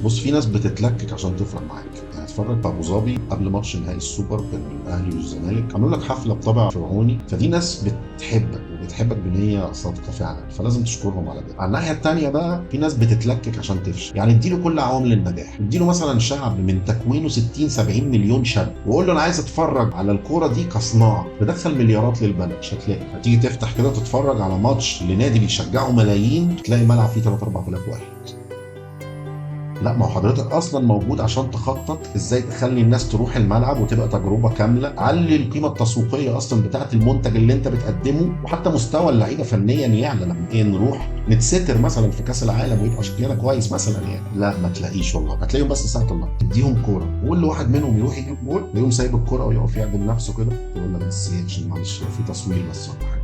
بص، في ناس بتتلكك عشان تفرق معاك. يعني اتفرج في ابو ظبي قبل ماتش نهائي السوبر بين الاهلي والزمالك، عملوا لك حفله بطابع فرعوني، فدي ناس بتحبك وبتحبك بنيه صادقه فعلا، فلازم تشكرهم على ده. على الناحيه الثانيه بقى في ناس بتتلكك عشان تفشل. يعني اديله كل عوامل النجاح، اديله مثلا شعب من تكوينه 60 70 مليون شاب، وقول له انا عايز اتفرج على الكوره دي كصناعه بدخل مليارات للبلد. مش هتلاقي. هتيجي تفتح كده تتفرج على ماتش لنادي بيشجعه ملايين، تلاقي ملعب فيه 3 4000 واحد. لا، ما هو حضرتك اصلا موجود عشان تخطط ازاي تخلي الناس تروح الملعب وتبقى تجربه كامله، علي القيمه التسويقيه اصلا بتاعه المنتج اللي انت بتقدمه، وحتى مستوى اللعيبه فنيا يعلى لما ايه نروح نتستر مثلا في كاس العالم ويبقى شكلنا كويس مثلا. يعني لا، ما تلاقيش والله. هتلاقيهم بس ساعه الله تديهم كوره وقول لواحد منهم يروح يجيب جول، يقوم سايب الكوره ويقف يعدل نفسه كده، يقول لك بس عشان معلش في تصوير بس ولا حاجه.